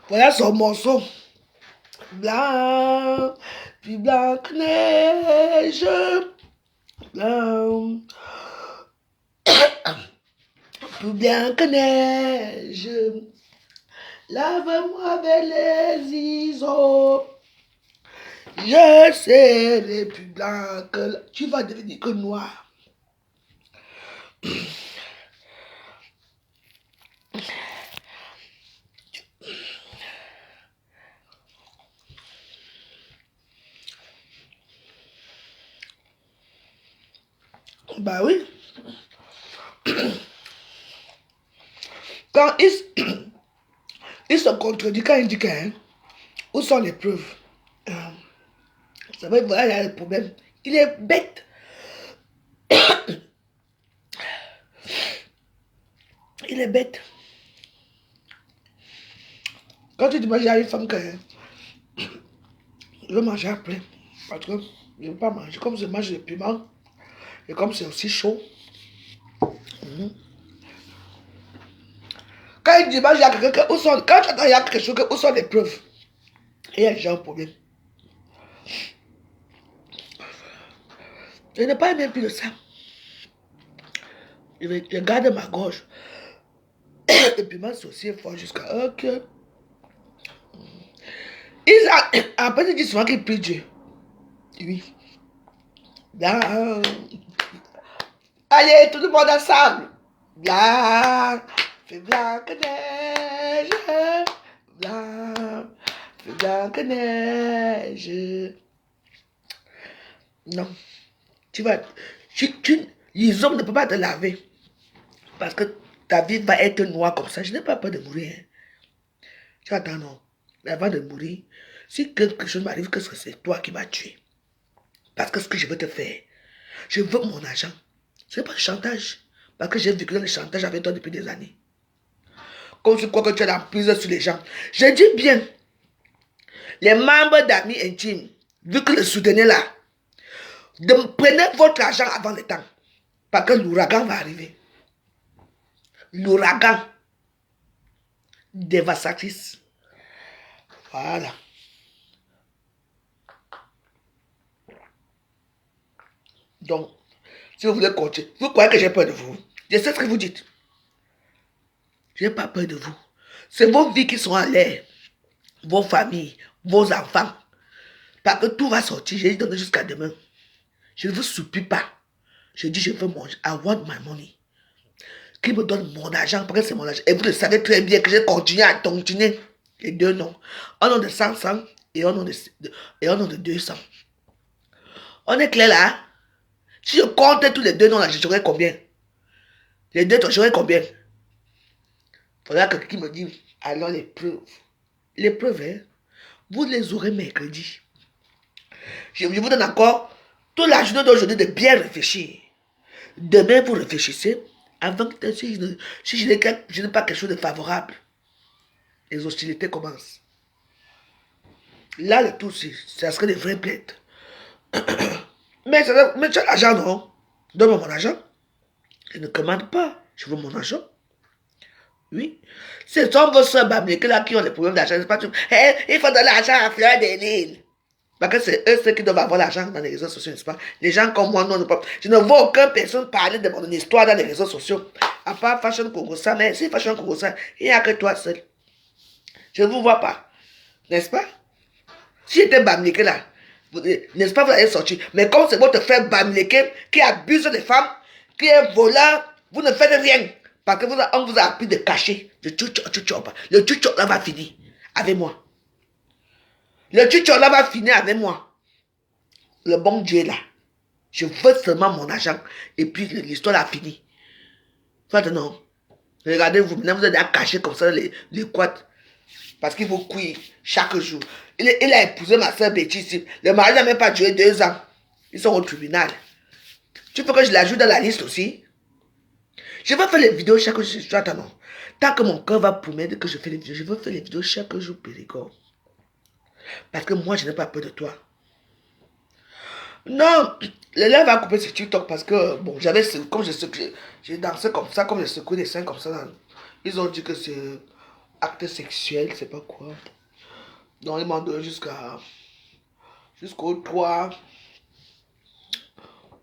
Voilà son morceau. Blanc, puis blanc neige. Blanc, plus blanc que neige. Lave-moi avec les ISO. Je serai plus blanc que... Tu vas devenir que noir. Bah oui. Quand il se contredit, quand il dit que, hein, où sont les preuves? Ça va, voilà, il y a le problème. Il est bête. Il est bête. Quand tu dis, moi, j'ai une femme que je veux manger après. Parce que je ne veux pas manger. Comme je mange le piment, et comme c'est aussi chaud, Quand il dit, il y a quelqu'un où sont, quand tu attends, il y a quelque chose, où sont les preuves? Et il y a déjà un problème. Je n'ai pas même plus de ça. Je garde ma gorge. Et puis m'associer fort jusqu'à ok. Après, ils disent souvent qu'ils prient Dieu. Oui. Là, allez, tout le monde ensemble. Là, fais blanc que neige. Là, fais blanc que neige. Non. Tu vas. Les hommes ne peuvent pas te laver. Parce que ta vie va être noire comme ça. Je n'ai pas peur de mourir. Hein. Tu attends, non. Avant de mourir, si quelque chose m'arrive, qu'est-ce que c'est toi qui m'as tué? Parce que ce que je veux te faire, je veux mon argent. Ce n'est pas le chantage. Parce que j'ai vécu le chantage avec toi depuis des années. Comme tu crois que tu as l'emprise sur les gens. Je dis bien, les membres d'amis intimes, vu que le soutenez là, prenez votre argent avant le temps. Parce que l'ouragan va arriver. L'ouragan dévastatrice. Voilà. Donc, si vous voulez continuer, vous croyez que j'ai peur de vous? Je sais ce que vous dites. Je n'ai pas peur de vous. C'est vos vies qui sont en l'air. Vos familles, vos enfants. Parce que tout va sortir. J'ai donné jusqu'à demain. Je ne vous supplie pas. Je dis, je veux manger. I want my money. Qui me donne mon argent? Parce que c'est mon argent. Et vous le savez très bien que j'ai continué à continuer. Les deux noms. Un nom de 100 et un nom de 200. On est clair là? Si je compte tous les deux noms là, j'aurais combien? Les deux, j'aurais combien? Il faudra que quelqu'un me dise, alors les preuves. Les preuves, hein, vous les aurez mercredi. Je vous donne encore toute la journée d'aujourd'hui de bien réfléchir. Demain, vous réfléchissez. Avant que si je n'ai pas quelque chose de favorable, les hostilités commencent. Là, le tout, ça serait des vraies plaides. Mais tu as l'argent, non? Donne-moi mon argent. Je ne commande pas. Je veux mon argent. Oui. Ce sont vos soeurs bamlékées là qui ont les problèmes d'argent. Il faut donner l'argent à Fleur de Lille. Parce que c'est eux ceux qui doivent avoir l'argent dans les réseaux sociaux, n'est-ce pas? Les gens comme moi, non, je ne vois aucune personne parler de mon histoire dans les réseaux sociaux. À part Fashion Kogosa, mais si Fashion Kogosa, il n'y a que toi seul. Je ne vous vois pas. N'est-ce pas? Si j'étais bamléké là, n'est-ce pas, vous allez sortir. Mais comme c'est votre frère bamléké qui abuse des femmes, qui est voleur, vous ne faites rien. Parce que on vous a appris de cacher. Le tchouchou là va finir avec moi. Le tchouchou là va finir avec moi. Le bon Dieu là. Je veux seulement mon argent. Et puis l'histoire a fini. Maintenant, regardez-vous, maintenant vous êtes à cacher comme ça les quads. Parce qu'il faut cuire chaque jour. Il a épousé ma soeur Betty. Le mari n'a même pas duré 2 ans. Ils sont au tribunal. Tu veux que je l'ajoute dans la liste aussi? Je veux faire les vidéos chaque jour. Attends, non. Tant que mon cœur va promettre que je fais les vidéos, je veux faire les vidéos chaque jour, Péricor. Parce que moi, je n'ai pas peur de toi. Non, l'élève va couper sur TikTok parce que, bon, comme j'ai dansé comme ça, comme j'ai secoué des seins comme ça. Ils ont dit que c'est acte sexuel, c'est pas quoi. Donc, ils m'ont donné jusqu'au 3.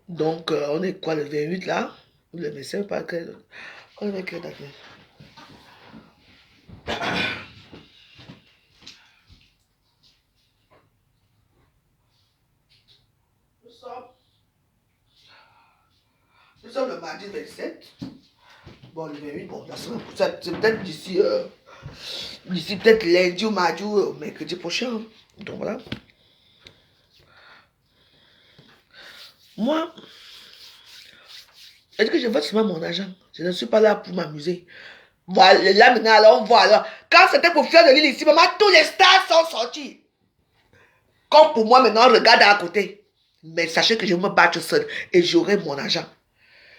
Donc, on est quoi, le 28 là? Le 25, pas que. On est quelle date? Nous sommes le mardi 27. Bon, le 28, bon, c'est peut-être d'ici peut-être lundi ou mardi ou mercredi prochain. Donc voilà. Moi, est-ce que je veux seulement mon argent? Je ne suis pas là pour m'amuser. Voilà, là maintenant, alors on voit alors. Quand c'était pour faire de l'île ici, maman, tous les stars sont sortis. Comme pour moi maintenant, regarde à côté. Mais sachez que je vais me battre seul et j'aurai mon argent.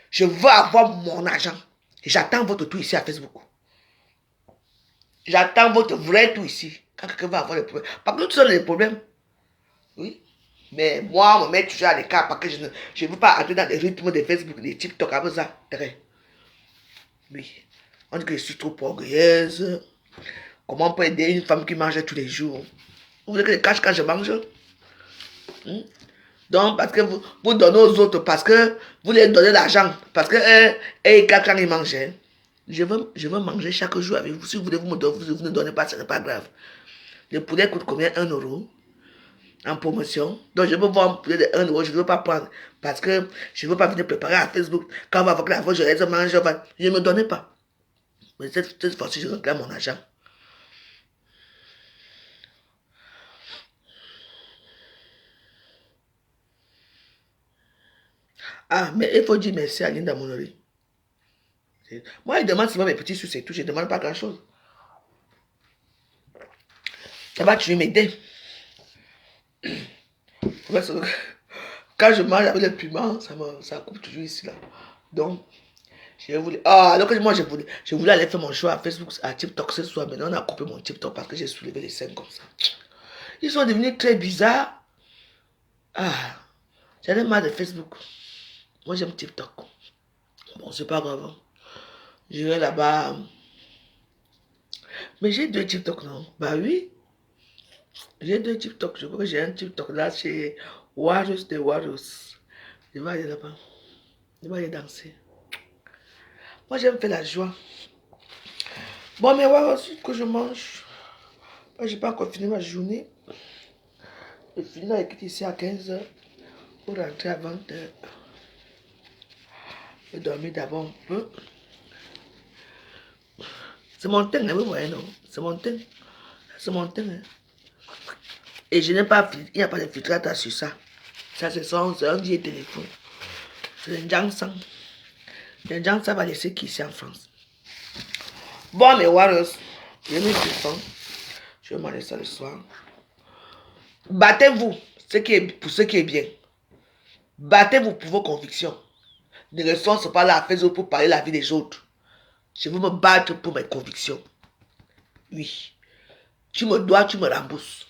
Je veux avoir mon argent. Et j'attends votre tout ici à Facebook. J'attends votre vrai tout ici. Quand quelqu'un va avoir des problèmes. Parce que tout ça, les problèmes. Oui. Mais moi, on me met toujours à l'écart parce que je ne veux pas entrer dans les rythmes de Facebook, des TikTok, avec ça. Oui. On dit que je suis trop orgueilleuse. Comment on peut aider une femme qui mange tous les jours? Vous voulez que je cache quand je mange? Donc, parce que vous donnez aux autres, parce que vous leur donnez l'argent, parce que et quand ils mangent. Je veux manger chaque jour avec vous. Si vous voulez, vous ne donnez pas, ce n'est pas grave. Le poulet coûte combien? 1 euro en promotion. Donc, je veux vendre un poulet de 1 euro. Je ne veux pas prendre parce que je ne veux pas venir préparer à Facebook. Quand on va voir que la fois, je laisse manger, je ne me donnais pas. Mais cette fois-ci, je réclame mon argent. Ah, mais il faut dire merci à Linda Monori. Moi, il demande souvent mes petits sous, c'est tout. Je ne demande pas grand-chose. Ça va, tu veux m'aider. Quand je mange avec le piment, ça coupe toujours ici, là. Donc, je voulais... Ah, alors que moi, je voulais aller faire mon show à Facebook, à TikTok ce soir. Maintenant, on a coupé mon TikTok parce que j'ai soulevé les seins comme ça. Ils sont devenus très bizarres. Ah, j'en ai marre de Facebook. Moi, j'aime TikTok. Bon, c'est pas grave. Je vais là-bas. Mais j'ai 2 TikTok, non? Bah oui. J'ai 2 TikTok. Je crois que j'ai un TikTok là chez Warriors de Warriors. Je vais aller là-bas. Je vais aller danser. Moi, j'aime faire la joie. Bon, mais voilà aussi que je mange. Moi, j'ai pas encore fini ma journée. Je finis là, ici à 15h pour rentrer à 20h. Je vais dormir d'abord un peu. C'est mon temps, hein, vous voyez, non? C'est mon temps. C'est mon temps, hein. Et je n'ai pas, il n'y a pas de filtrage sur ça. Ça, c'est un vieux téléphone. C'est un Janssen. Le Janssen va laisser qui ici en France. Bon, mes Warriors, je vais je vais manger ça le soir. Battez-vous pour ce qui est bien. Battez-vous pour vos convictions. Ne restons pas là à Facebook pour parler la vie des autres. Je veux me battre pour mes convictions. Oui. Tu me dois, tu me rembourses.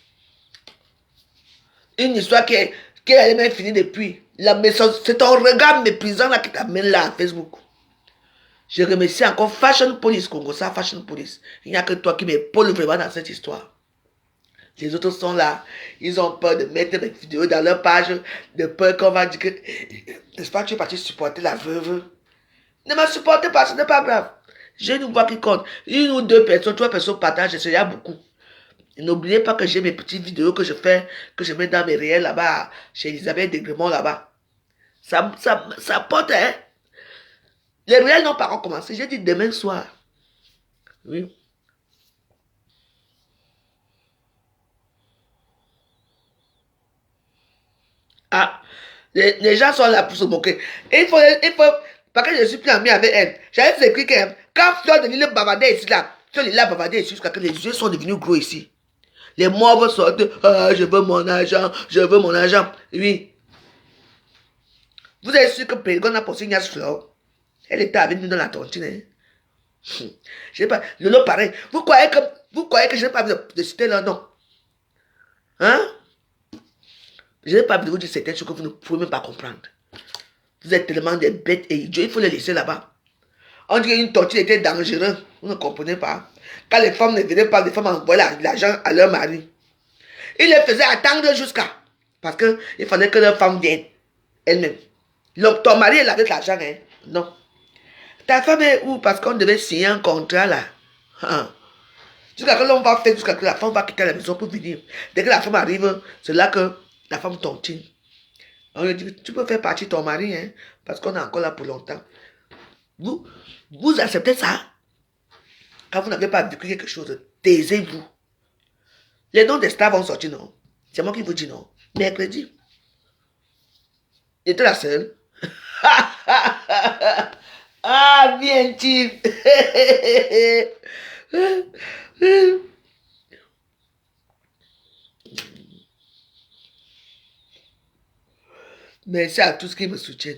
Une histoire qui est même finie depuis. C'est ton regard méprisant là qui t'amène là à Facebook. Je remercie encore Fashion Police, Congo, ça, Fashion Police. Il n'y a que toi qui m'épaule vraiment dans cette histoire. Les autres sont là. Ils ont peur de mettre mes vidéos dans leur page, de peur qu'on va dire que... N'est-ce pas, tu es parti supporter la veuve? Ne me supportez pas, ce n'est pas grave. J'ai une voix qui compte. 1 ou 2 personnes, 3 personnes partagent, c'est déjà beaucoup. N'oubliez pas que j'ai mes petites vidéos que je fais, que je mets dans mes réels là-bas, chez Elisabeth Degremont là-bas. Ça porte, hein. Les réels n'ont pas encore commencé. J'ai dit demain soir. Oui. Ah, les gens sont là pour se moquer. Il faut, parce que je suis plus ami avec elle. J'avais fait écrire que quand Fleur de Lille bavardait ici là, Fleur de Lille bavardait ici jusqu'à que les yeux sont devenus gros ici. Les morts sortent, ah, je veux mon argent, je veux mon argent. Oui. Vous êtes sûr que Pégon a posé Ignace Fleur? Elle était avec nous dans la tontine. Hein? Je sais pas, Lolo pareil. Vous croyez que je n'ai pas envie de citer leur nom? Hein? Je n'ai pas envie de vous dire certaines choses que vous ne pouvez même pas comprendre. Vous êtes tellement des bêtes et idiots, il faut les laisser là-bas. On dit qu'une tortue était dangereuse. Vous ne comprenez pas. Quand les femmes ne venaient pas, les femmes envoyaient l'argent à leur mari. Ils les faisaient attendre jusqu'à. Parce qu'il fallait que leur femme vienne. Elle-même. Ton mari, elle avait de l'argent, hein? Non. Ta femme est où? Parce qu'on devait signer un contrat là. Jusqu'à que l'on va faire, jusqu'à que la femme va quitter la maison pour venir. Dès que la femme arrive, c'est là que la femme tontine. On lui dit, tu peux faire partie de ton mari, hein, parce qu'on est encore là pour longtemps. Vous acceptez ça? Quand vous n'avez pas vécu quelque chose, taisez-vous. Les noms des stars vont sortir, non? C'est moi qui vous dis non. Mercredi. J'étais la seule. Ah, bien, Chief. Merci à tous qui me soutiennent.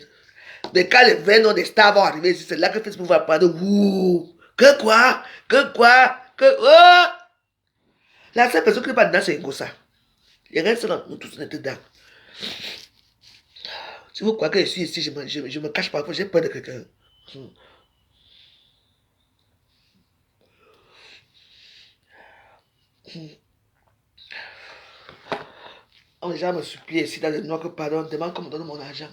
Mais quand les vrais noms des stars vont arriver, c'est là que Facebook va parler. Ouh, que quoi? Que quoi? Que... Oh! La seule personne qui n'est pas dedans, c'est Ngosa. Les restes, nous tous, on est dedans. Si vous croyez que je suis ici, je me cache pas, j'ai peur de quelqu'un. On va déjà me supplier ici dans le noir que pardon, demande qu'on me donne mon argent.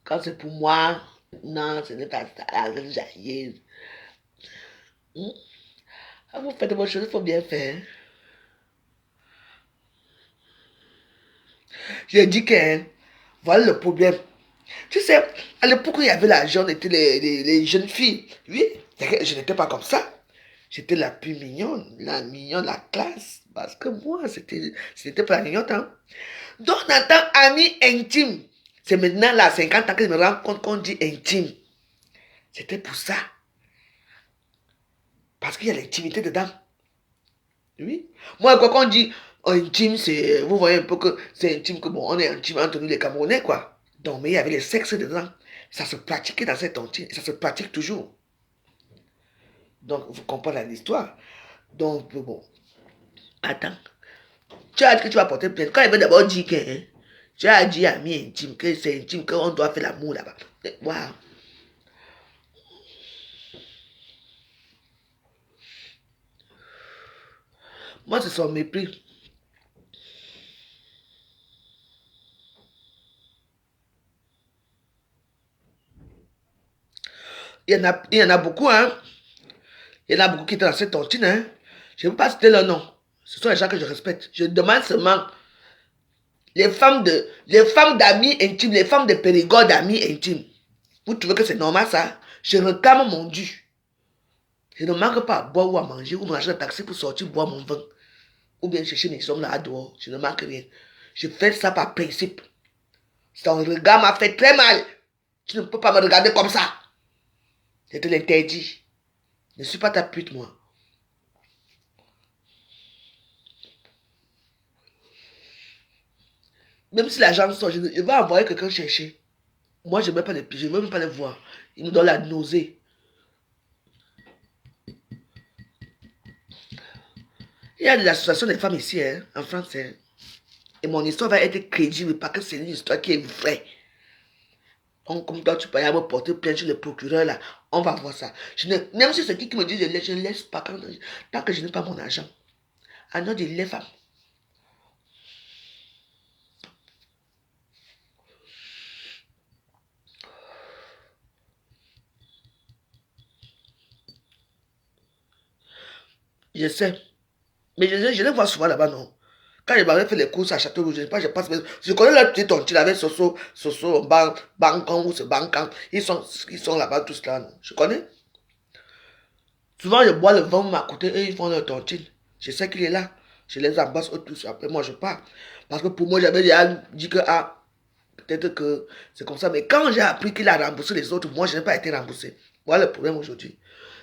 Quand c'est pour moi, non, ce n'est pas ça, c'est jaillir. Quand vous faites vos choses, il faut bien faire. J'ai dit que, hein, voilà le problème. Tu sais, à l'époque où il y avait l'argent, on était les jeunes filles. Oui, je n'étais pas comme ça. J'étais la plus mignonne, la mignonne de la classe. Parce que moi, c'était pas la mignonne. Hein. Donc, on entend ami intime. C'est maintenant, là, 50 ans que je me rends compte qu'on dit intime. C'était pour ça. Parce qu'il y a l'intimité dedans. Oui. Moi, quand on dit intime, c'est, vous voyez un peu que c'est intime, que bon, on est intime entre nous les Camerounais, quoi. Donc, mais il y avait le sexe dedans. Ça se pratiquait dans cette intime. Ça se pratique toujours. Donc, vous comprenez l'histoire. Donc, bon. Attends. Tu as dit que tu vas porter plainte. Quand il veut d'abord dire que, hein, tu as dit à mi intime, que c'est intime, qu'on doit faire l'amour là-bas. Waouh. Moi, c'est son mépris. Il y en a beaucoup, hein. Il y en a beaucoup qui étaient dans cette tontine, hein. Je ne veux pas citer leur nom. Ce sont les gens que je respecte. Je demande seulement les femmes d'amis intimes, les femmes de Périgord d'amis intimes. Vous trouvez que c'est normal ça? Je réclame mon dû. Je ne manque pas à boire ou à manger ou m'acheter un taxi pour sortir boire mon vin. Ou bien chercher mes hommes là dehors. Je ne manque rien. Je fais ça par principe. Ton regard m'a fait très mal. Tu ne peux pas me regarder comme ça. Je te l'interdis. Je ne suis pas ta pute, moi. Même si l'argent sort, je vais envoyer quelqu'un chercher. Moi, je ne veux même pas les voir. Ils nous donnent la nausée. Il y a de l'association des femmes ici, hein, en France. Hein. Et mon histoire va être crédible parce que c'est une histoire qui est vraie. Donc, comme toi, tu peux aller me porter plainte chez le procureur, là. On va voir ça. Même si c'est qui me dit je ne laisse pas tant que je n'ai pas mon argent. I know les femmes. Je sais. Mais je les vois souvent là-bas, non. Quand je m'avais fait les courses à Château-Rouge, je passe. Je connais leur petit tontine avec Soso, Bancan ou ce Bancan. Ils sont là-bas tous là, non. Je connais. Souvent, je bois le vin à côté et ils font leur tontine. Je sais qu'il est là. Je les embrasse eux tous. Après, moi, je pars. Parce que pour moi, j'avais déjà dit que, ah, peut-être que c'est comme ça. Mais quand j'ai appris qu'il a remboursé les autres, moi, je n'ai pas été remboursé. Voilà le problème aujourd'hui.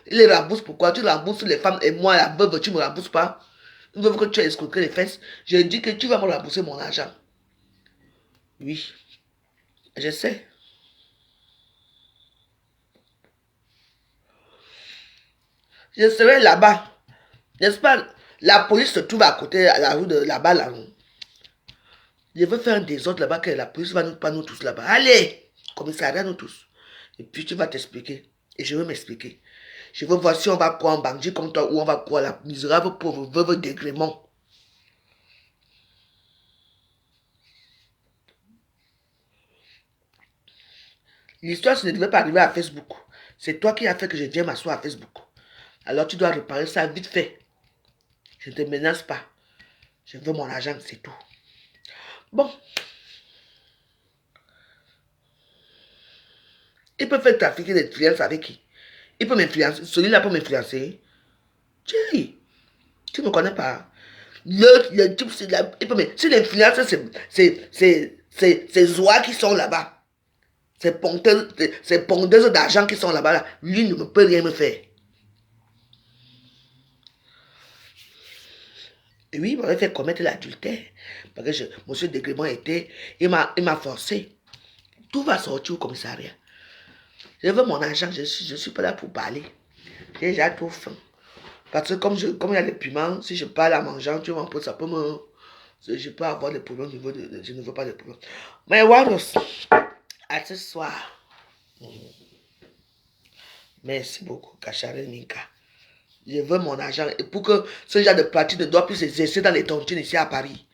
Il les rembourse pourquoi? Tu rembourses les femmes et moi, la veuve, tu ne me rembourses pas. Une veuve que tu as escroqué les fesses. Je dis que tu vas me rembourser mon argent. Oui, je sais. Je serai là-bas. N'est-ce pas? La police se trouve à côté, à la rue de là-bas, là. Je veux faire un désordre là-bas, que la police va nous, pas nous tous là-bas. Allez, commissariat, nous tous. Et puis tu vas t'expliquer. Et je veux m'expliquer. Je veux voir si on va quoi en bandit comme toi ou on va quoi la misérable pauvre veuve d'Aigrémont. L'histoire, ça ne devait pas arriver à Facebook. C'est toi qui as fait que je vienne m'asseoir à Facebook. Alors tu dois réparer ça vite fait. Je ne te menace pas. Je veux mon argent, c'est tout. Bon. Il peut faire trafiquer des influences avec qui? Il peut m'influencer. Celui-là peut m'influencer. Jerry, tu ne me connais pas. Le type, c'est la... Si l'influence, c'est Zoa qui sont là-bas. Ces pondeuses d'argent qui sont là-bas, là, lui ne peut rien me faire. Et oui, il m'avait fait commettre l'adultère. Parce que monsieur Degrémont était, il m'a forcé. Tout va sortir au commissariat. Je veux mon argent, je suis pas là pour parler. J'ai déjà trop faim. Parce que comme il y a les piments, si je parle en mangeant, tu vois, ça peut me... Je peux avoir des problèmes au niveau de... Je ne veux pas de problèmes. Mais Waros, à ce soir. Merci beaucoup, Kachare Minka. Je veux mon argent. Et pour que ce genre de pratique ne doit plus s'exercer dans les tontines ici à Paris.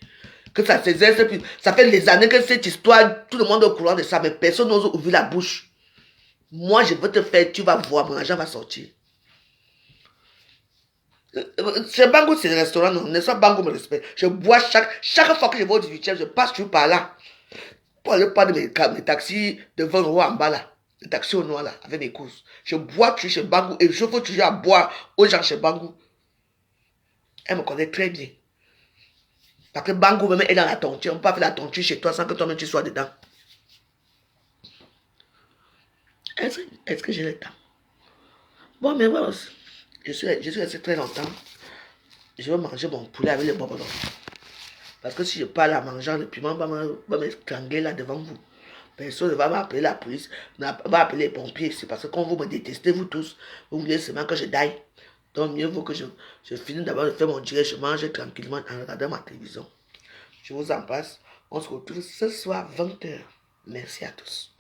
Que ça s'exerce plus. Ça fait des années que cette histoire, tout le monde est au courant de ça, mais personne n'ose ouvrir la bouche. Moi, je veux te faire, tu vas voir, mon argent va sortir. Chez Bango, c'est le restaurant, non, n'est-ce pas Bango me respecte. Je bois chaque fois que je vais au 18e, je passe toujours par là. Pour aller prendre mes taxis de 20 € en bas là. Les taxis au noir là, avec mes courses. Je bois toujours chez Bango et je veux toujours à boire aux gens chez Bango. Elle me connaît très bien. Parce que Bango même est dans la tonture. On peut pas faire la tonture chez toi sans que toi-même tu sois dedans. Est-ce que j'ai le temps? Bon, mais voilà. Je suis resté très longtemps. Je vais manger mon poulet avec le bonbons. Parce que si je parle en mangeant, le piment va m'étrangler là devant vous. Personne ne va m'appeler la police, va appeler les pompiers. C'est parce que quand vous me détestez, vous tous, vous voulez seulement que je daille. Donc mieux vaut que je finisse d'abord de faire mon direct, je mange tranquillement en regardant ma télévision. Je vous embrasse. On se retrouve ce soir 20 h. Merci à tous.